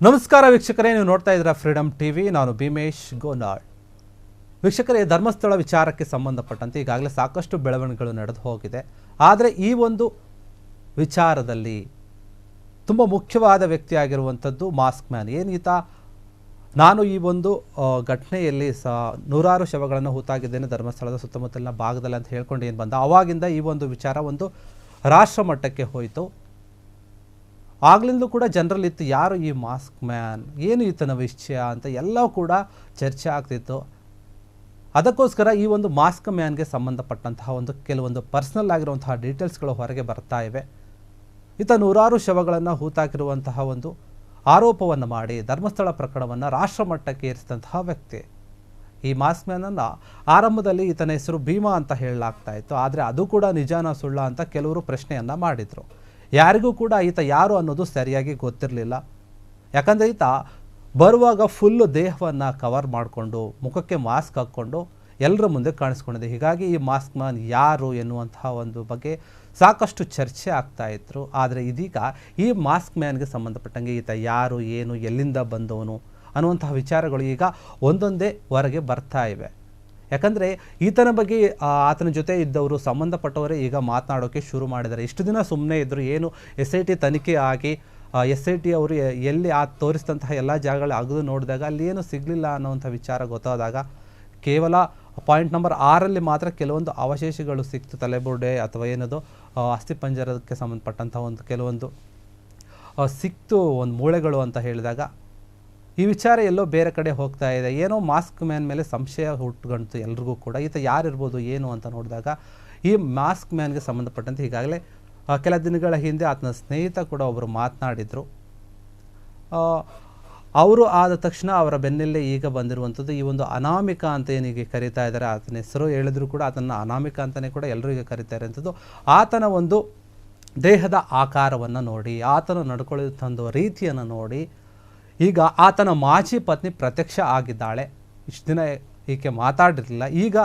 ನಮಸ್ಕಾರ ವೀಕ್ಷಕರೇ, ನೀವು ನೋಡ್ತಾ ಇದ್ದೀರಾ ಫ್ರೀಡಮ್ ಟಿವಿ. ನಾನು ಭೀಮೇಶ್ ಗೋನಾಳ್. ವೀಕ್ಷಕರೇ, ಧರ್ಮಸ್ಥಳ ವಿಚಾರಕ್ಕೆ ಸಂಬಂಧಪಟ್ಟಂತೆ ಈಗಾಗಲೇ ಸಾಕಷ್ಟು ಬೆಳವಣಿಗೆಗಳು ನಡೆದು ಹೋಗಿದೆ. ಆದರೆ ಈ ಒಂದು ವಿಚಾರದಲ್ಲಿ ತುಂಬ ಮುಖ್ಯವಾದ ವ್ಯಕ್ತಿಯಾಗಿರುವಂಥದ್ದು ಮಾಸ್ಕ್ ಮ್ಯಾನ್. ಏನೀತ ನಾನು ಈ ಒಂದು ಘಟನೆಯಲ್ಲಿ ನೂರಾರು ಶವಗಳನ್ನು ಹೂತಾಗಿದ್ದೇನೆ ಧರ್ಮಸ್ಥಳದ ಸುತ್ತಮುತ್ತಲಿನ ಭಾಗದಲ್ಲಿ ಅಂತ ಹೇಳ್ಕೊಂಡು ಏನು ಬಂದ, ಆವಾಗಿಂದ ಈ ಒಂದು ವಿಚಾರ ಒಂದು ರಾಷ್ಟ್ರ ಮಟ್ಟಕ್ಕೆ ಹೋಯಿತು. ಆಗ್ಲಿಂದಲೂ ಕೂಡ ಜನರಲ್ಲಿತ್ತು, ಯಾರು ಈ ಮಾಸ್ಕ್ ಮ್ಯಾನ್, ಏನು ಈತನ ವಿಷಯ ಅಂತ ಎಲ್ಲವೂ ಕೂಡ ಚರ್ಚೆ ಆಗ್ತಿತ್ತು. ಅದಕ್ಕೋಸ್ಕರ ಈ ಒಂದು ಮಾಸ್ಕ್ ಮ್ಯಾನ್ಗೆ ಸಂಬಂಧಪಟ್ಟಂತಹ ಕೆಲವೊಂದು ಪರ್ಸ್ನಲ್ ಆಗಿರುವಂತಹ ಡೀಟೇಲ್ಸ್ಗಳು ಹೊರಗೆ ಬರ್ತಾ ಇವೆ. ಈತ ನೂರಾರು ಶವಗಳನ್ನು ಹೂತಾಕಿರುವಂತಹ ಒಂದು ಆರೋಪವನ್ನು ಮಾಡಿ ಧರ್ಮಸ್ಥಳ ಪ್ರಕರಣವನ್ನು ರಾಷ್ಟ್ರ ಮಟ್ಟಕ್ಕೆ ಏರಿಸಿದಂತಹ ವ್ಯಕ್ತಿ. ಈ ಮಾಸ್ಕ್ ಮ್ಯಾನನ್ನು ಆರಂಭದಲ್ಲಿ ಈತನ ಹೆಸರು ಭೀಮಾ ಅಂತ ಹೇಳಲಾಗ್ತಾ ಇತ್ತು. ಆದರೆ ಅದು ಕೂಡ ನಿಜಾನ ಸುಳ್ಳ ಅಂತ ಕೆಲವರು ಪ್ರಶ್ನೆಯನ್ನು ಮಾಡಿದರು. ಯಾರಿಗೂ ಕೂಡ ಈತ ಯಾರು ಅನ್ನೋದು ಸರಿಯಾಗಿ ಗೊತ್ತಿರಲಿಲ್ಲ. ಯಾಕಂದರೆ ಈತ ಬರುವಾಗ ಫುಲ್ಲು ದೇಹವನ್ನು ಕವರ್ ಮಾಡಿಕೊಂಡು ಮುಖಕ್ಕೆ ಮಾಸ್ಕ್ ಹಾಕ್ಕೊಂಡು ಎಲ್ಲರ ಮುಂದೆ ಕಾಣಿಸ್ಕೊಂಡಿದೆ. ಹೀಗಾಗಿ ಈ ಮಾಸ್ಕ್ ಮ್ಯಾನ್ ಯಾರು ಎನ್ನುವಂತಹ ಒಂದು ಬಗ್ಗೆ ಸಾಕಷ್ಟು ಚರ್ಚೆ ಆಗ್ತಾ ಇದ್ರು. ಆದರೆ ಇದೀಗ ಈ ಮಾಸ್ಕ್ ಮ್ಯಾನ್ಗೆ ಸಂಬಂಧಪಟ್ಟಂಗೆ ಈತ ಯಾರು, ಏನು, ಎಲ್ಲಿಂದ ಬಂದವನು ಅನ್ನುವಂತಹ ವಿಚಾರಗಳು ಈಗ ಒಂದೊಂದೇ ಹೊರಗೆ ಬರ್ತಾ ಇವೆ. ಯಾಕಂದರೆ ಈತನ ಬಗ್ಗೆ ಆತನ ಜೊತೆ ಇದ್ದವರು, ಸಂಬಂಧಪಟ್ಟವರೇ ಈಗ ಮಾತನಾಡೋಕ್ಕೆ ಶುರು ಮಾಡಿದ್ದಾರೆ. ಇಷ್ಟು ದಿನ ಸುಮ್ಮನೆ ಇದ್ದರು. ಏನು SIT ತನಿಖೆ ಆಗಿ SIT ಅವರು ಎಲ್ಲಿ ತೋರಿಸಿದಂತಹ ಎಲ್ಲ ಜಾಗಗಳು ಅಗದು ನೋಡಿದಾಗ ಅಲ್ಲಿ ಏನು ಸಿಗಲಿಲ್ಲ ಅನ್ನೋವಂಥ ವಿಚಾರ ಗೊತ್ತಾದಾಗ ಕೇವಲ ಪಾಯಿಂಟ್ ನಂಬರ್ 6ರಲ್ಲಿ ಮಾತ್ರ ಕೆಲವೊಂದು ಅವಶೇಷಗಳು ಸಿಕ್ತು. ತಲೆಬುರುಡೆ ಅಥವಾ ಏನದು ಅಸ್ಥಿಪಂಜರಕ್ಕೆ ಸಂಬಂಧಪಟ್ಟಂಥ ಕೆಲವೊಂದು ಸಿಕ್ತು, ಒಂದು ಮೂಳೆಗಳು ಅಂತ ಹೇಳಿದಾಗ ಈ ವಿಚಾರ ಎಲ್ಲೋ ಬೇರೆ ಕಡೆ ಹೋಗ್ತಾ ಇದೆ. ಏನೋ ಮಾಸ್ಕ್ ಮ್ಯಾನ್ ಮೇಲೆ ಸಂಶಯ ಹುಟ್ಟುಗಂತು ಎಲ್ರಿಗೂ ಕೂಡ. ಈತ ಯಾರಿರ್ಬೋದು ಏನು ಅಂತ ನೋಡಿದಾಗ ಈ ಮಾಸ್ಕ್ ಮ್ಯಾನ್ಗೆ ಸಂಬಂಧಪಟ್ಟಂತೆ ಈಗಾಗಲೇ ಕೆಲ ದಿನಗಳ ಹಿಂದೆ ಆತನ ಸ್ನೇಹಿತ ಕೂಡ ಒಬ್ಬರು ಮಾತನಾಡಿದರು. ಅವರು ಆದ ತಕ್ಷಣ ಅವರ ಬೆನ್ನಲ್ಲೇ ಈಗ ಬಂದಿರುವಂಥದ್ದು ಈ ಒಂದು ಅನಾಮಿಕ ಅಂತ ಏನಿಗೆ ಕರೀತಾ ಇದ್ದಾರೆ. ಆತನ ಹೆಸರು ಹೇಳಿದ್ರು ಕೂಡ ಆತನ ಅನಾಮಿಕ ಅಂತಲೇ ಕೂಡ ಎಲ್ಲರೂ ಈಗ ಕರೀತಾ ಇರೋಂಥದ್ದು. ಆತನ ಒಂದು ದೇಹದ ಆಕಾರವನ್ನು ನೋಡಿ, ಆತನ ನಡ್ಕೊಳ್ಳುವಂಥ ರೀತಿಯನ್ನು ನೋಡಿ ಈಗ ಆತನ ಮಾಜಿ ಪತ್ನಿ ಪ್ರತ್ಯಕ್ಷ ಆಗಿದ್ದಾಳೆ. ಇಷ್ಟು ದಿನ ಈಕೆ ಮಾತಾಡಿರಲಿಲ್ಲ. ಈಗ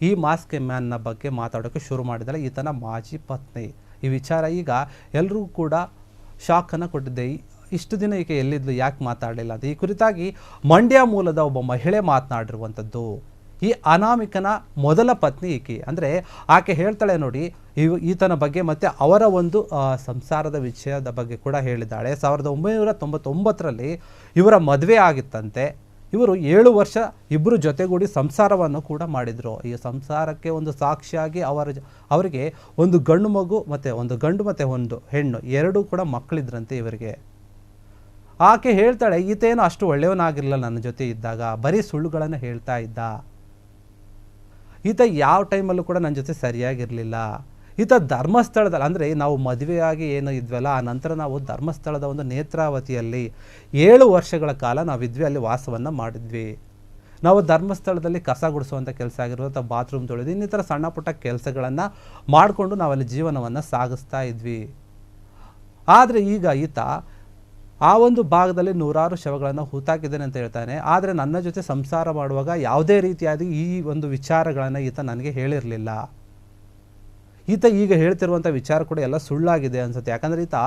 ಈ ಮಾಸ್ಕ್ ಮ್ಯಾನ್ನ ಬಗ್ಗೆ ಮಾತಾಡೋಕ್ಕೆ ಶುರು ಮಾಡಿದ್ದಾಳೆ ಈತನ ಮಾಜಿ ಪತ್ನಿ. ಈ ವಿಚಾರ ಈಗ ಎಲ್ರಿಗೂ ಕೂಡ ಶಾಕನ್ನು ಕೊಟ್ಟಿದ್ದೆ. ಇಷ್ಟು ದಿನ ಈಕೆ ಎಲ್ಲಿದ್ಲು, ಯಾಕೆ ಮಾತಾಡಲಿಲ್ಲ ಅಂತ. ಈ ಕುರಿತಾಗಿ ಮಂಡ್ಯ ಮೂಲದ ಒಬ್ಬ ಮಹಿಳೆ ಮಾತನಾಡಿರುವಂಥದ್ದು. ಈ ಅನಾಮಿಕನ ಮೊದಲ ಪತ್ನಿ ಈಕೆ. ಅಂದರೆ ಆಕೆ ಹೇಳ್ತಾಳೆ ನೋಡಿ ಈತನ ಬಗ್ಗೆ ಮತ್ತು ಅವರ ಒಂದು ಸಂಸಾರದ ವಿಷಯದ ಬಗ್ಗೆ ಕೂಡ ಹೇಳಿದ್ದಾಳೆ. 1999ರಲ್ಲಿ ಇವರ ಮದುವೆ ಆಗಿತ್ತಂತೆ. ಇವರು 7 ವರ್ಷ ಇಬ್ಬರು ಜೊತೆಗೂಡಿ ಸಂಸಾರವನ್ನು ಕೂಡ ಮಾಡಿದರು. ಈ ಸಂಸಾರಕ್ಕೆ ಒಂದು ಸಾಕ್ಷಿಯಾಗಿ ಅವರಿಗೆ ಒಂದು ಗಂಡು ಮಗು ಮತ್ತು ಒಂದು ಗಂಡು ಮತ್ತು ಒಂದು ಹೆಣ್ಣು, ಎರಡೂ ಕೂಡ ಮಕ್ಕಳಿದ್ರಂತೆ ಇವರಿಗೆ. ಆಕೆ ಹೇಳ್ತಾಳೆ, ಈತೇನು ಅಷ್ಟು ಒಳ್ಳೆಯವನಾಗಿರಲಿಲ್ಲ ನನ್ನ ಜೊತೆ ಇದ್ದಾಗ, ಬರೀ ಸುಳ್ಳುಗಳನ್ನು ಹೇಳ್ತಾ ಇದ್ದ. ಈತ ಯಾವ ಟೈಮಲ್ಲೂ ಕೂಡ ನನ್ನ ಜೊತೆ ಸರಿಯಾಗಿರಲಿಲ್ಲ. ಈತ ಧರ್ಮಸ್ಥಳದಲ್ಲಿ, ಅಂದರೆ ನಾವು ಮದುವೆಯಾಗಿ ಏನು ಇದ್ವಲ್ಲ, ಆ ನಂತರ ನಾವು ಧರ್ಮಸ್ಥಳದ ಒಂದು ನೇತ್ರಾವತಿಯಲ್ಲಿ 7 ವರ್ಷಗಳ ಕಾಲ ನಾವಿದ್ವಿ, ಅಲ್ಲಿ ವಾಸವನ್ನು ಮಾಡಿದ್ವಿ. ನಾವು ಧರ್ಮಸ್ಥಳದಲ್ಲಿ ಕಸ ಗುಡಿಸುವಂಥ ಕೆಲಸ ಆಗಿರ್ಬೋದು ಅಥವಾ ಬಾತ್ರೂಮ್ ತೊಳೆದು ಇನ್ನಿತರ ಸಣ್ಣ ಪುಟ್ಟ ಕೆಲಸಗಳನ್ನು ಮಾಡಿಕೊಂಡು ನಾವಲ್ಲಿ ಜೀವನವನ್ನು ಸಾಗಿಸ್ತಾ ಇದ್ವಿ. ಆದರೆ ಈಗ ಈತ ಆ ಒಂದು ಭಾಗದಲ್ಲಿ ನೂರಾರು ಶವಗಳನ್ನು ಹೂತಾಕಿದ್ದೇನೆ ಅಂತ ಹೇಳ್ತಾನೆ. ಆದರೆ ನನ್ನ ಜೊತೆ ಸಂಸಾರ ಮಾಡುವಾಗ ಯಾವುದೇ ರೀತಿಯಾದ ಈ ಒಂದು ವಿಚಾರಗಳನ್ನು ಈತ ನನಗೆ ಹೇಳಿರಲಿಲ್ಲ. ಈತ ಈಗ ಹೇಳ್ತಿರುವಂಥ ವಿಚಾರ ಕೂಡ ಎಲ್ಲ ಸುಳ್ಳಾಗಿದೆ ಅನಿಸುತ್ತೆ. ಯಾಕಂದರೆ ಈತ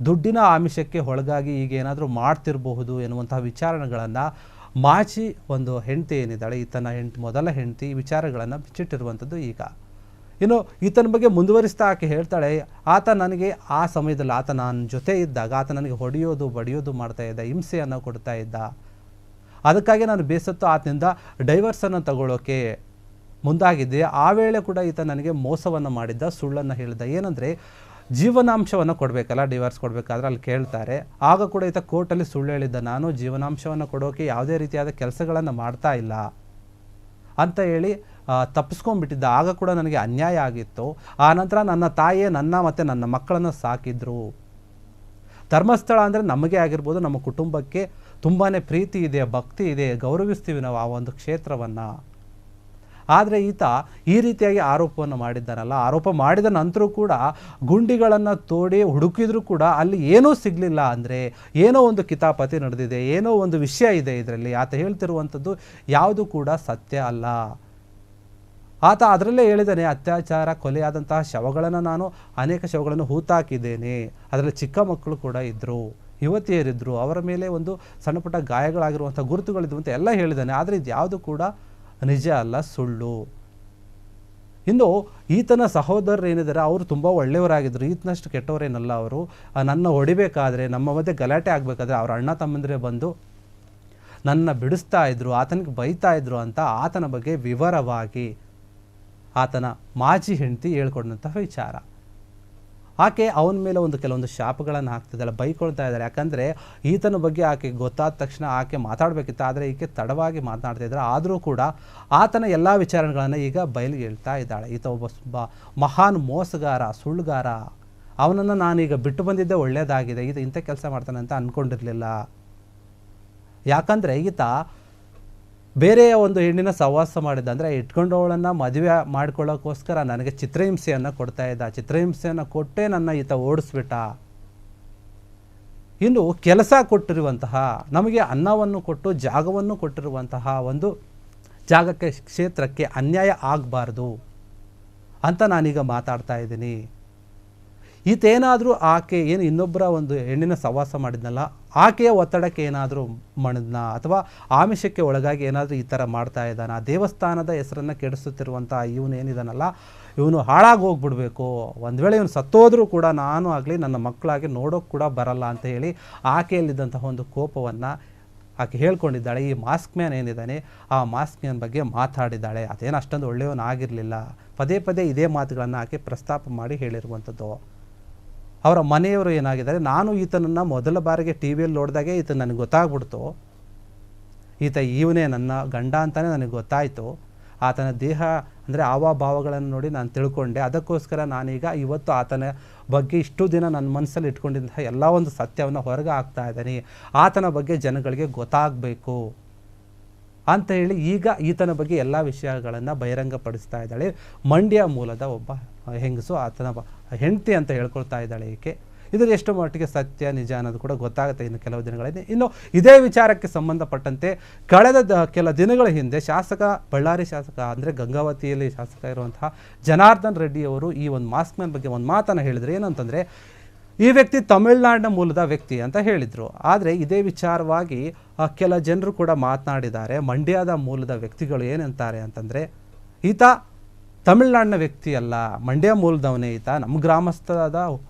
ದುಡ್ಡಿನ ಆಮಿಷಕ್ಕೆ ಒಳಗಾಗಿ ಈಗ ಏನಾದರೂ ಮಾಡ್ತಿರಬಹುದು ಎನ್ನುವಂತಹ ವಿಚಾರಗಳನ್ನು ಮಾಜಿ ಒಂದು ಹೆಂಡತಿ ಏನಿದ್ದಾಳೆ, ಈತನ ಮೊದಲ ಹೆಂಡತಿ, ಈ ವಿಚಾರಗಳನ್ನು ಬಿಚ್ಚಿಟ್ಟಿರುವಂಥದ್ದು ಈಗ. ಇನ್ನು ಈತನ ಬಗ್ಗೆ ಮುಂದುವರಿಸ್ತಾ ಆಕೆ ಹೇಳ್ತಾಳೆ, ಆತ ನನಗೆ ಆ ಸಮಯದಲ್ಲಿ ಆತ ನನ್ನ ಜೊತೆ ಇದ್ದಾಗ ಆತ ನನಗೆ ಹೊಡೆಯೋದು ಬಡಿಯೋದು ಮಾಡ್ತಾ ಇದ್ದ, ಹಿಂಸೆಯನ್ನು ಕೊಡ್ತಾ ಇದ್ದ. ಅದಕ್ಕಾಗಿ ನಾನು ಬೇಸತ್ತು ಆತನಿಂದ ಡೈವರ್ಸನ್ನು ತಗೊಳ್ಳೋಕೆ ಮುಂದಾಗಿದ್ದೆ. ಆ ವೇಳೆ ಕೂಡ ಈತ ನನಗೆ ಮೋಸವನ್ನು ಮಾಡಿದ್ದ, ಸುಳ್ಳನ್ನು ಹೇಳಿದ್ದ. ಏನಂದರೆ ಜೀವನಾಂಶವನ್ನು ಕೊಡಬೇಕಲ್ಲ, ಡಿವೋರ್ಸ್ ಕೊಡಬೇಕಾದ್ರೆ ಅಲ್ಲಿ ಕೇಳ್ತಾರೆ. ಆಗ ಕೂಡ ಈತ ಕೋರ್ಟಲ್ಲಿ ಸುಳ್ಳು ಹೇಳಿದ್ದ, ನಾನು ಜೀವನಾಂಶವನ್ನು ಕೊಡೋಕೆ ಯಾವುದೇ ರೀತಿಯಾದ ಕೆಲಸಗಳನ್ನು ಮಾಡ್ತಾ ಇಲ್ಲ ಅಂತ ಹೇಳಿ ತಪ್ಪಿಸ್ಕೊಂಡ್ಬಿಟ್ಟಿದ್ದ. ಆಗ ಕೂಡ ನನಗೆ ಅನ್ಯಾಯ ಆಗಿತ್ತು. ಆ ನಂತರ ನನ್ನ ತಾಯಿಯೇ ನನ್ನ ಮತ್ತು ನನ್ನ ಮಕ್ಕಳನ್ನು ಸಾಕಿದ್ರು. ಧರ್ಮಸ್ಥಳ ಅಂದರೆ ನಮಗೆ ಆಗಿರ್ಬೋದು, ನಮ್ಮ ಕುಟುಂಬಕ್ಕೆ ತುಂಬಾ ಪ್ರೀತಿ ಇದೆ, ಭಕ್ತಿ ಇದೆ, ಗೌರವಿಸ್ತೀವಿ ನಾವು ಆ ಒಂದು ಕ್ಷೇತ್ರವನ್ನು. ಆದರೆ ಈತ ಈ ರೀತಿಯಾಗಿ ಆರೋಪವನ್ನು ಮಾಡಿದ್ದಾನಲ್ಲ, ಆರೋಪ ಮಾಡಿದ ನಂತರ ಕೂಡ ಗುಂಡಿಗಳನ್ನು ತೋಡಿ ಹುಡುಕಿದ್ರೂ ಕೂಡ ಅಲ್ಲಿ ಏನೂ ಸಿಗಲಿಲ್ಲ. ಅಂದರೆ ಏನೋ ಒಂದು ಕಿತಾಪತಿ ನಡೆದಿದೆ, ಏನೋ ಒಂದು ವಿಷಯ ಇದೆ ಇದರಲ್ಲಿ. ಆತ ಹೇಳ್ತಿರುವಂಥದ್ದು ಯಾವುದು ಕೂಡ ಸತ್ಯ ಅಲ್ಲ. ಆತ ಅದರಲ್ಲೇ ಹೇಳಿದ್ದಾನೆ, ಅತ್ಯಾಚಾರ ಕೊಲೆಯಾದಂತಹ ಶವಗಳನ್ನು ನಾನು ಅನೇಕ ಶವಗಳನ್ನು ಹೂತಾಕಿದ್ದೇನೆ, ಅದರಲ್ಲಿ ಚಿಕ್ಕ ಮಕ್ಕಳು ಕೂಡ ಇದ್ದರು. ಯುವತಿಯರಿದ್ದರು, ಅವರ ಮೇಲೆ ಒಂದು ಸಣ್ಣ ಪುಟ್ಟ ಗಾಯಗಳಾಗಿರುವಂಥ ಗುರುತುಗಳಿದ್ವು ಅಂತ ಎಲ್ಲ ಹೇಳಿದ್ದಾನೆ. ಆದರೆ ಇದು ಯಾವುದು ಕೂಡ ನಿಜ ಅಲ್ಲ, ಸುಳ್ಳು. ಇನ್ನು ಈತನ ಸಹೋದರರು ಏನಿದ್ದಾರೆ ಅವರು ತುಂಬ ಒಳ್ಳೆಯವರಾಗಿದ್ದರು, ಈತನಷ್ಟು ಕೆಟ್ಟವರೇನಲ್ಲ ಅವರು. ನನ್ನ ಹೊಡಿಬೇಕಾದ್ರೆ, ನಮ್ಮ ಮಧ್ಯೆ ಗಲಾಟೆ ಆಗಬೇಕಾದ್ರೆ ಅವ್ರ ಅಣ್ಣ ತಮ್ಮಂದಿರೇ ಬಂದು ನನ್ನ ಬಿಡಿಸ್ತಾ ಇದ್ರು, ಆತನಿಗೆ ಬೈತಾ ಇದ್ರು ಅಂತ ಆತನ ಬಗ್ಗೆ ವಿವರವಾಗಿ ಆತನ ಮಾಜಿ ಹೆಂಡತಿ ಹೇಳ್ಕೊಂಡಂತಹ ವಿಚಾರ. ಆಕೆ ಅವನ ಮೇಲೆ ಕೆಲವೊಂದು ಶಾಪಗಳನ್ನು ಹಾಕ್ತಿದ್ದಾಳೆ, ಬೈಕೊಳ್ತಾ ಇದ್ದಾರೆ. ಯಾಕಂದರೆ ಈತನ ಬಗ್ಗೆ ಆಕೆ ಗೊತ್ತಾದ ತಕ್ಷಣ ಆಕೆ ಮಾತಾಡಬೇಕಿತ್ತು, ಆದರೆ ಈಕೆ ತಡವಾಗಿ ಮಾತನಾಡ್ತಿದ್ದಾರೆ. ಆದರೂ ಕೂಡ ಆತನ ಎಲ್ಲ ವಿಚಾರಗಳನ್ನು ಈಗ ಬಯಲಿಗೆ ಹೇಳ್ತಾ ಇದ್ದಾಳೆ. ಈತ ಒಬ್ಬ ಮಹಾನ್ ಮೋಸಗಾರ, ಸುಳ್ಳುಗಾರ, ಅವನನ್ನು ನಾನೀಗ ಬಿಟ್ಟು ಬಂದಿದ್ದೆ ಒಳ್ಳೆಯದಾಗಿದೆ, ಈತ ಇಂಥ ಕೆಲಸ ಮಾಡ್ತಾನೆ ಅಂತ ಅಂದ್ಕೊಂಡಿರಲಿಲ್ಲ. ಯಾಕಂದರೆ ಈತ ಬೇರೆಯ ಒಂದು ಹೆಣ್ಣಿನ ಸಹವಾಸ ಮಾಡಿದ್ದ, ಅಂದರೆ ಇಟ್ಕೊಂಡವಳನ್ನು ಮದುವೆ ಮಾಡ್ಕೊಳ್ಳೋಕ್ಕೋಸ್ಕರ ನನಗೆ ಚಿತ್ರಹಿಂಸೆಯನ್ನು ಕೊಡ್ತಾ ಇದ್ದ, ಚಿತ್ರಹಿಂಸೆಯನ್ನು ಕೊಟ್ಟೇ ನನ್ನ ಈತ ಓಡಿಸ್ಬಿಟ್ಟ. ಇನ್ನು ಕೆಲಸ ಕೊಟ್ಟಿರುವಂತಹ, ನಮಗೆ ಅನ್ನವನ್ನು ಕೊಟ್ಟು ಜಾಗವನ್ನು ಕೊಟ್ಟಿರುವಂತಹ ಒಂದು ಜಾಗಕ್ಕೆ, ಕ್ಷೇತ್ರಕ್ಕೆ ಅನ್ಯಾಯ ಆಗಬಾರ್ದು ಅಂತ ನಾನೀಗ ಮಾತಾಡ್ತಾ ಇದ್ದೀನಿ. ಈತೇನಾದರೂ ಆಕೆ ಏನು ಇನ್ನೊಬ್ಬರ ಒಂದು ಹೆಣ್ಣಿನ ಸಹವಾಸ ಮಾಡಿದ್ನಲ್ಲ, ಆಕೆಯ ಒತ್ತಡಕ್ಕೆ ಏನಾದರೂ ಮಣಿದ್ನ ಅಥವಾ ಆಮಿಷಕ್ಕೆ ಒಳಗಾಗಿ ಏನಾದರೂ ಈ ಥರ ಮಾಡ್ತಾ ಇದ್ದಾನ, ದೇವಸ್ಥಾನದ ಹೆಸರನ್ನು ಕೆಡಿಸುತ್ತಿರುವಂಥ ಇವನೇನಿದಾನಲ್ಲ, ಇವನು ಹಾಳಾಗಿ ಹೋಗ್ಬಿಡ್ಬೇಕು, ಒಂದು ವೇಳೆ ಇವನು ಸತ್ತೋದ್ರೂ ಕೂಡ ನಾನು ಆಗಲಿ ನನ್ನ ಮಕ್ಕಳಾಗಿ ನೋಡೋಕೆ ಕೂಡ ಬರಲ್ಲ ಅಂತ ಹೇಳಿ ಆಕೆಯಲ್ಲಿದ್ದಂತಹ ಒಂದು ಕೋಪವನ್ನು ಆಕೆ ಹೇಳ್ಕೊಂಡಿದ್ದಾಳೆ. ಈ ಮಾಸ್ಕ್ ಮ್ಯಾನ್ ಏನಿದ್ದಾನೆ, ಆ ಮಾಸ್ಕ್ ಮ್ಯಾನ್ ಬಗ್ಗೆ ಮಾತಾಡಿದ್ದಾಳೆ. ಅದೇನು ಅಷ್ಟೊಂದು ಒಳ್ಳೆಯವನಾಗಿರಲಿಲ್ಲ. ಪದೇ ಪದೇ ಇದೇ ಮಾತುಗಳನ್ನು ಆಕೆ ಪ್ರಸ್ತಾಪ ಮಾಡಿ ಹೇಳಿರುವಂಥದ್ದು. ಅವರ ಮನೆಯವರು ಏನಾಗಿದ್ದಾರೆ, ನಾನು ಈತನನ್ನು ಮೊದಲ ಬಾರಿಗೆ ಟಿ ವಿಯಲ್ಲಿ ನೋಡಿದಾಗೆ ಈತ ನನಗೆ ಗೊತ್ತಾಗ್ಬಿಡ್ತು, ಈತ ಇವನೇ ನನ್ನ ಗಂಡ ಅಂತಲೇ ನನಗೆ ಗೊತ್ತಾಯಿತು. ಆತನ ದೇಹ ಅಂದರೆ ಹಾವಭಾವಗಳನ್ನು ನೋಡಿ ನಾನು ತಿಳ್ಕೊಂಡೆ. ಅದಕ್ಕೋಸ್ಕರ ನಾನೀಗ ಇವತ್ತು ಆತನ ಬಗ್ಗೆ ಇಷ್ಟು ದಿನ ನನ್ನ ಮನಸ್ಸಲ್ಲಿ ಇಟ್ಕೊಂಡಿದ್ದಂತಹ ಎಲ್ಲ ಒಂದು ಸತ್ಯವನ್ನು ಹೊರಗೆ ಹಾಕ್ತಾ ಇದ್ದೀನಿ, ಆತನ ಬಗ್ಗೆ ಜನಗಳಿಗೆ ಗೊತ್ತಾಗಬೇಕು ಅಂತ ಹೇಳಿ ಈಗ ಈತನ ಬಗ್ಗೆ ಎಲ್ಲ ವಿಷಯಗಳನ್ನು ಬಹಿರಂಗಪಡಿಸ್ತಾ ಇದ್ದಾಳೆ. ಮಂಡ್ಯ ಮೂಲದ ಒಬ್ಬ ಹೆಂಗಸು, ಆತನ ಹೆಂಡತಿ ಅಂತ ಹೇಳ್ಕೊಳ್ತಾ ಇದ್ದಾಳೆ ಈಕೆ. ಇದರ ಎಷ್ಟು ಮಟ್ಟಿಗೆ ಸತ್ಯ ನಿಜ ಅನ್ನೋದು ಕೂಡ ಗೊತ್ತಾಗುತ್ತೆ ಇನ್ನು ಕೆಲವು ದಿನಗಳಲ್ಲಿ. ಇನ್ನು ಇದೇ ವಿಚಾರಕ್ಕೆ ಸಂಬಂಧಪಟ್ಟಂತೆ ಕಳೆದ ಕೆಲ ದಿನಗಳ ಹಿಂದೆ ಬಳ್ಳಾರಿ ಶಾಸಕ ಅಂದರೆ ಗಂಗಾವತಿಯಲ್ಲಿ ಶಾಸಕ ಇರುವಂತಹ ಜನಾರ್ದನ್ ರೆಡ್ಡಿ ಅವರು ಈ ಒಂದು ಮಾಸ್ಕ್ ಮ್ಯಾನ್ ಬಗ್ಗೆ ಒಂದು ಮಾತನ್ನು ಹೇಳಿದ್ರು. ಏನಂತಂದರೆ, ಈ ವ್ಯಕ್ತಿ ತಮಿಳುನಾಡಿನ ಮೂಲದ ವ್ಯಕ್ತಿ ಅಂತ ಹೇಳಿದರು. ಆದರೆ ಇದೇ ವಿಚಾರವಾಗಿ ಕೆಲ ಜನರು ಕೂಡ ಮಾತನಾಡಿದ್ದಾರೆ. ಮಂಡ್ಯದ ಮೂಲದ ವ್ಯಕ್ತಿಗಳು ಏನಂತಾರೆ ಅಂತಂದರೆ, ಈತ ತಮಿಳುನಾಡಿನ ವ್ಯಕ್ತಿ ಅಲ್ಲ, ಮಂಡ್ಯ ಮೂಲದವನೇ ಈತ, ನಮ್ಮ ಗ್ರಾಮಸ್ಥದ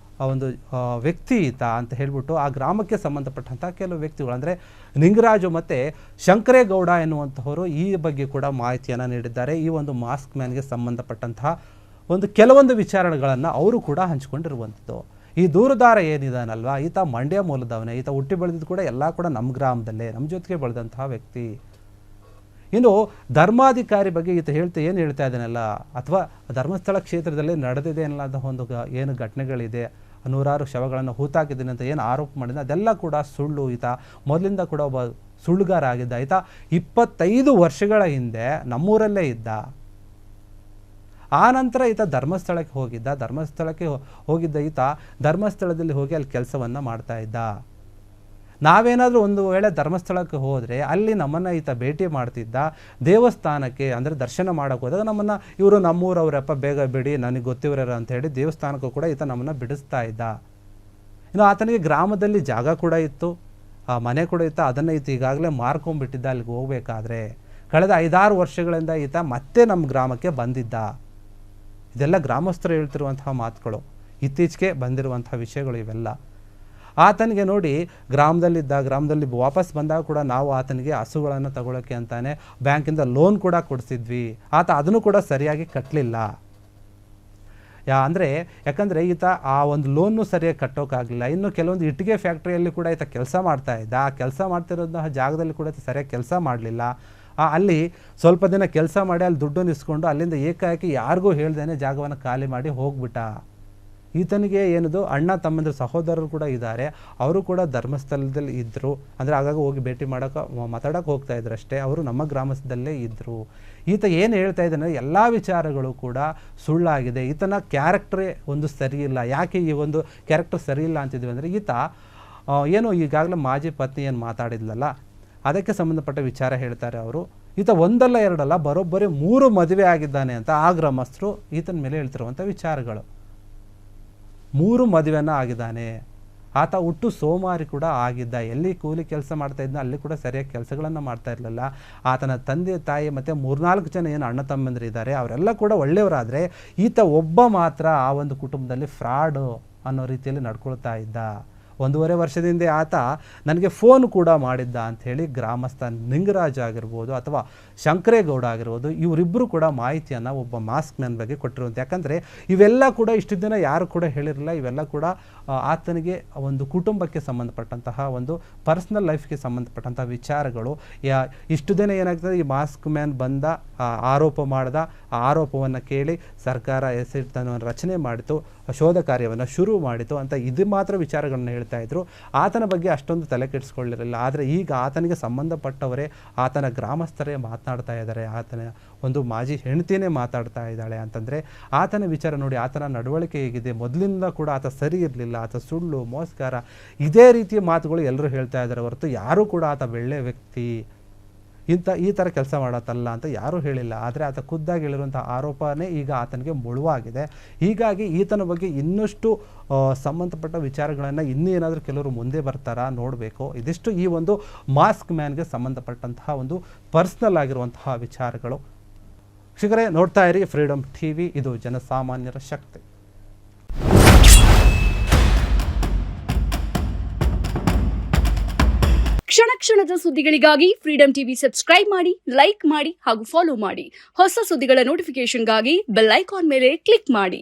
ಒಂದು ವ್ಯಕ್ತಿ ಈತ ಅಂತ ಹೇಳಿಬಿಟ್ಟು ಆ ಗ್ರಾಮಕ್ಕೆ ಸಂಬಂಧಪಟ್ಟಂಥ ಕೆಲವು ವ್ಯಕ್ತಿಗಳು ಅಂದರೆ ನಿಂಗರಾಜು ಮತ್ತು ಶಂಕರೇಗೌಡ ಎನ್ನುವಂಥವರು ಈ ಬಗ್ಗೆ ಕೂಡ ಮಾಹಿತಿಯನ್ನು ನೀಡಿದ್ದಾರೆ. ಈ ಒಂದು ಮಾಸ್ಕ್ ಮ್ಯಾನ್ಗೆ ಸಂಬಂಧಪಟ್ಟಂತಹ ಕೆಲವೊಂದು ವಿಚಾರಗಳನ್ನು ಅವರು ಕೂಡ ಹಂಚಿಕೊಂಡಿರುವಂಥದ್ದು. ಈ ದೂರುದಾರ ಏನಿದಾನಲ್ವ, ಈತ ಮಂಡ್ಯ ಮೂಲದವನೇ, ಈತ ಹುಟ್ಟಿ ಬೆಳೆದಿದ್ದು ಕೂಡ ಎಲ್ಲ ಕೂಡ ನಮ್ಮ ಗ್ರಾಮದಲ್ಲೇ, ನಮ್ಮ ಜೊತೆಗೆ ಬೆಳೆದಂತಹ ವ್ಯಕ್ತಿ. ಇನ್ನು ಧರ್ಮಾಧಿಕಾರಿ ಬಗ್ಗೆ ಈತ ಏನು ಹೇಳ್ತಾ ಇದ್ದಾನಲ್ಲ, ಅಥವಾ ಧರ್ಮಸ್ಥಳ ಕ್ಷೇತ್ರದಲ್ಲಿ ನಡೆದಿದೆ ಅನ್ನೋದ ಒಂದು ಏನು ಘಟನೆಗಳಿದೆ, ನೂರಾರು ಶವಗಳನ್ನು ಹೂತಾಕಿದ್ದೀನಿ ಅಂತ ಏನು ಆರೋಪ ಮಾಡಿದ, ಅದೆಲ್ಲ ಕೂಡ ಸುಳ್ಳು. ಈತ ಮೊದಲಿಂದ ಕೂಡ ಒಬ್ಬ ಸುಳ್ಳುಗಾರ ಆಗಿದ್ದ. ಈತ 25 ವರ್ಷಗಳ ಹಿಂದೆ ನಮ್ಮೂರಲ್ಲೇ ಇದ್ದ. ಆ ನಂತರ ಈತ ಧರ್ಮಸ್ಥಳಕ್ಕೆ ಹೋಗಿದ್ದ ಈತ ಧರ್ಮಸ್ಥಳದಲ್ಲಿ ಹೋಗಿ ಅಲ್ಲಿ ಕೆಲಸವನ್ನು ಮಾಡ್ತಾ ಇದ್ದ. ನಾವೇನಾದರೂ ಒಂದು ವೇಳೆ ಧರ್ಮಸ್ಥಳಕ್ಕೆ ಹೋದರೆ ಅಲ್ಲಿ ನಮ್ಮನ್ನು ಈತ ಭೇಟಿ ಮಾಡ್ತಿದ್ದ. ದೇವಸ್ಥಾನಕ್ಕೆ ಅಂದರೆ ದರ್ಶನ ಮಾಡೋಕ್ಕೆ ಹೋದಾಗ ನಮ್ಮನ್ನು ಇವರು ನಮ್ಮೂರವರಪ್ಪ, ಬೇಗ ಬಿಡಿ, ನನಗೆ ಗೊತ್ತಿವ್ರ ಅಂತ ಹೇಳಿ ದೇವಸ್ಥಾನಕ್ಕೂ ಕೂಡ ಈತ ನಮ್ಮನ್ನು ಬಿಡಿಸ್ತಾ ಇದ್ದ. ಇನ್ನು ಆತನಿಗೆ ಗ್ರಾಮದಲ್ಲಿ ಜಾಗ ಕೂಡ ಇತ್ತು, ಆ ಮನೆ ಕೂಡ ಇತ್ತು. ಅದನ್ನು ಈತ ಈಗಾಗಲೇ ಮಾರ್ಕೊಂಡ್ಬಿಟ್ಟಿದ್ದ ಅಲ್ಲಿಗೆ ಹೋಗಬೇಕಾದ್ರೆ. ಕಳೆದ 5-6 ವರ್ಷಗಳಿಂದ ಈತ ಮತ್ತೆ ನಮ್ಮ ಗ್ರಾಮಕ್ಕೆ ಬಂದಿದ್ದ. ಇದೆಲ್ಲ ಗ್ರಾಮಸ್ಥರು ಹೇಳ್ತಿರುವಂತಹ ಮಾತುಗಳು, ಇತ್ತೀಚೆಗೆ ಬಂದಿರುವಂತಹ ವಿಷಯಗಳು ಇವೆಲ್ಲ. ಆತನಿಗೆ ನೋಡಿ, ಗ್ರಾಮದಲ್ಲಿ ವಾಪಸ್ ಬಂದಾಗ ಕೂಡ ನಾವು ಆತನಿಗೆ ಹಸುಗಳನ್ನು ತಗೊಳ್ಳೋಕ್ಕೆ ಅಂತಾನೆ ಬ್ಯಾಂಕಿಂದ ಲೋನ್ ಕೂಡ ಕೊಡಿಸಿದ್ವಿ. ಆತ ಅದನ್ನು ಕೂಡ ಸರಿಯಾಗಿ ಕಟ್ಟಲಿಲ್ಲ. ಯಾಕಂದರೆ ಈತ ಆ ಒಂದು ಲೋನ್ನು ಸರಿಯಾಗಿ ಕಟ್ಟೋಕ್ಕಾಗಲಿಲ್ಲ. ಇನ್ನು ಕೆಲವೊಂದು ಇಟ್ಟಿಗೆ ಫ್ಯಾಕ್ಟ್ರಿಯಲ್ಲಿ ಕೂಡ ಈತ ಕೆಲಸ ಮಾಡ್ತಾ ಇದ್ದ. ಆ ಕೆಲಸ ಮಾಡ್ತಿರೋಂತಹ ಜಾಗದಲ್ಲಿ ಕೂಡ ಸರಿಯಾಗಿ ಕೆಲಸ ಮಾಡಲಿಲ್ಲ. ಅಲ್ಲಿ ಸ್ವಲ್ಪ ದಿನ ಕೆಲಸ ಮಾಡಿ ಅಲ್ಲಿ ದುಡ್ಡನ್ನು ಇಸ್ಕೊಂಡು ಅಲ್ಲಿಂದ ಏಕಾಏಕಿ ಯಾರಿಗೂ ಹೇಳ್ದೇನೆ ಜಾಗವನ್ನು ಖಾಲಿ ಮಾಡಿ ಹೋಗ್ಬಿಟ್ಟ. ಈತನಿಗೆ ಏನದು ಅಣ್ಣ ತಮ್ಮಂದ್ರ ಸಹೋದರರು ಕೂಡ ಇದ್ದಾರೆ, ಅವರು ಕೂಡ ಧರ್ಮಸ್ಥಳದಲ್ಲಿ ಇದ್ದರು. ಅಂದರೆ ಆಗಾಗ ಹೋಗಿ ಭೇಟಿ ಮಾತಾಡೋಕೆ ಹೋಗ್ತಾ ಇದ್ರು ಅಷ್ಟೇ. ಅವರು ನಮ್ಮ ಗ್ರಾಮದಲ್ಲೇ ಇದ್ದರು. ಈತ ಏನು ಹೇಳ್ತಾ ಇದ್ದಾನೆ, ಎಲ್ಲ ವಿಚಾರಗಳು ಕೂಡ ಸುಳ್ಳಾಗಿದೆ. ಈತನ ಕ್ಯಾರೆಕ್ಟ್ರೇ ಒಂದು ಸರಿಯಿಲ್ಲ. ಯಾಕೆ ಈ ಒಂದು ಕ್ಯಾರೆಕ್ಟರ್ ಸರಿಯಿಲ್ಲ ಅಂತಿದ್ವಿ ಅಂದರೆ, ಈತ ಏನು ಈಗಾಗಲೇ ಮಾಜಿ ಪತ್ನಿ ಏನು ಮಾತಾಡಿದ್ಲಲ್ಲ, ಅದಕ್ಕೆ ಸಂಬಂಧಪಟ್ಟ ವಿಚಾರ ಹೇಳ್ತಾರೆ ಅವರು. ಈತ ಒಂದಲ್ಲ ಎರಡಲ್ಲ ಬರೋಬ್ಬರಿ 3 ಮದುವೆ ಆಗಿದ್ದಾನೆ ಅಂತ ಆ ಗ್ರಾಮಸ್ಥರು ಈತನ ಮೇಲೆ ಹೇಳ್ತಿರುವಂಥ ವಿಚಾರಗಳು. 3 ಮದುವೆನ ಆಗಿದ್ದಾನೆ. ಆತ ಹುಟ್ಟು ಸೋಮಾರಿ ಕೂಡ ಆಗಿದ್ದ. ಎಲ್ಲಿ ಕೂಲಿ ಕೆಲಸ ಮಾಡ್ತಾ ಇದ್ದ ಅಲ್ಲಿ ಕೂಡ ಸರಿಯಾಗಿ ಕೆಲಸಗಳನ್ನು ಮಾಡ್ತಾ ಇರಲಿಲ್ಲ. ಆತನ ತಂದೆ ತಾಯಿ ಮತ್ತು 3-4 ಜನ ಏನು ಅಣ್ಣ ತಮ್ಮಂದಿರಿದ್ದಾರೆ ಅವರೆಲ್ಲ ಕೂಡ ಒಳ್ಳೆಯವರಾದರೆ ಈತ ಒಬ್ಬ ಮಾತ್ರ ಆ ಒಂದು ಕುಟುಂಬದಲ್ಲಿ ಫ್ರಾಡು ಅನ್ನೋ ರೀತಿಯಲ್ಲಿ ನಡ್ಕೊಳ್ತಾ ಇದ್ದ. 1.5 ವರ್ಷದಿಂದ ಆತ ನನಗೆ ಫೋನ್ ಕೂಡ ಮಾಡಿದ್ದ ಅಂಥೇಳಿ ಗ್ರಾಮಸ್ಥ ನಿಂಗರಾಜ್ ಆಗಿರ್ಬೋದು ಅಥವಾ ಶಂಕರೇಗೌಡ ಆಗಿರ್ಬೋದು, ಇವರಿಬ್ಬರು ಕೂಡ ಮಾಹಿತಿಯನ್ನು ಒಬ್ಬ ಮಾಸ್ಕ್ ಮ್ಯಾನ್ ಬಗ್ಗೆ ಕೊಟ್ಟಿರುವಂಥ. ಯಾಕಂದರೆ ಇವೆಲ್ಲ ಕೂಡ ಇಷ್ಟು ದಿನ ಯಾರು ಕೂಡ ಹೇಳಿರಲಿಲ್ಲ. ಇವೆಲ್ಲ ಕೂಡ ಆತನಿಗೆ ಒಂದು ಕುಟುಂಬಕ್ಕೆ ಸಂಬಂಧಪಟ್ಟಂತಹ ಒಂದು ಪರ್ಸ್ನಲ್ ಲೈಫ್ಗೆ ಸಂಬಂಧಪಟ್ಟಂತಹ ವಿಚಾರಗಳು. ಇಷ್ಟು ದಿನ ಏನಾಗ್ತದೆ, ಈ ಮಾಸ್ಕ್ ಮ್ಯಾನ್ ಬಂದ ಆರೋಪ ಮಾಡ್ದ, ಆ ಆರೋಪವನ್ನು ಕೇಳಿ ಸರ್ಕಾರ SIT ರಚನೆ ಮಾಡಿತು, ಶೋಧ ಕಾರ್ಯವನ್ನು ಶುರು ಮಾಡಿತು ಅಂತ ಇದು ಮಾತ್ರ ವಿಚಾರಗಳನ್ನ ಹೇಳ್ತಾ ಇದ್ರು. ಆತನ ಬಗ್ಗೆ ಅಷ್ಟೊಂದು ತಲೆ ಕೆಡಿಸ್ಕೊಳ್ಳಿರಲಿಲ್ಲ. ಆದರೆ ಈಗ ಆತನಿಗೆ ಸಂಬಂಧಪಟ್ಟವರೇ, ಆತನ ಗ್ರಾಮಸ್ಥರೇ ಮಾತನಾಡ್ತಾ ಇದ್ದಾರೆ, ಆತನ ಒಂದು ಮಾಜಿ ಹೆಂಡತಿನೇ ಮಾತಾಡ್ತಾ ಇದ್ದಾಳೆ ಅಂತಂದರೆ ಆತನ ವಿಚಾರ ನೋಡಿ, ಆತನ ನಡವಳಿಕೆ ಹೇಗಿದೆ. ಮೊದಲಿಂದ ಕೂಡ ಆತ ಸರಿ ಇರಲಿಲ್ಲ, ಆತ ಸುಳ್ಳು ಮೋಸಗಾರ, ಇದೇ ರೀತಿಯ ಮಾತುಗಳು ಎಲ್ಲರೂ ಹೇಳ್ತಾ ಇದ್ದಾರೆ ಹೊರತು ಯಾರೂ ಕೂಡ ಆತ ಒಳ್ಳೆಯ ವ್ಯಕ್ತಿ, ಈ ಥರ ಕೆಲಸ ಮಾಡತ್ತಲ್ಲ ಅಂತ ಯಾರೂ ಹೇಳಿಲ್ಲ. ಆದರೆ ಆತ ಖುದ್ದಾಗಿ ಹೇಳಿರುವಂಥ ಆರೋಪನೇ ಈಗ ಆತನಿಗೆ ಮುಳುವಾಗಿದೆ. ಹೀಗಾಗಿ ಈತನ ಬಗ್ಗೆ ಇನ್ನಷ್ಟು ಸಂಬಂಧಪಟ್ಟ ವಿಚಾರಗಳನ್ನು ಇನ್ನೂ ಏನಾದರೂ ಕೆಲವರು ಮುಂದೆ ಬರ್ತಾರಾ ನೋಡಬೇಕು. ಇದಿಷ್ಟು ಈ ಒಂದು ಮಾಸ್ಕ್ ಮ್ಯಾನ್ಗೆ ಸಂಬಂಧಪಟ್ಟಂತಹ ಒಂದು ಪರ್ಸ್ನಲ್ ಆಗಿರುವಂತಹ ವಿಚಾರಗಳು. ವೀಕ್ಷಕರೇ, ನೋಡ್ತಾ ಇರಿ ಫ್ರೀಡಮ್ TV, ಇದು ಜನಸಾಮಾನ್ಯರ ಶಕ್ತಿ. ಕ್ಷಣ ಕ್ಷಣದ ಸುದ್ದಿಗಳಿಗಾಗಿ ಫ್ರೀಡಮ್ TV ಸಬ್ಸ್ಕ್ರೈಬ್ ಮಾಡಿ, ಲೈಕ್ ಮಾಡಿ ಹಾಗೂ ಫಾಲೋ ಮಾಡಿ. ಹೊಸ ಸುದ್ದಿಗಳ ನೋಟಿಫಿಕೇಶನ್ಗಾಗಿ ಬೆಲ್ ಐಕಾನ್ ಮೇಲೆ ಕ್ಲಿಕ್ ಮಾಡಿ.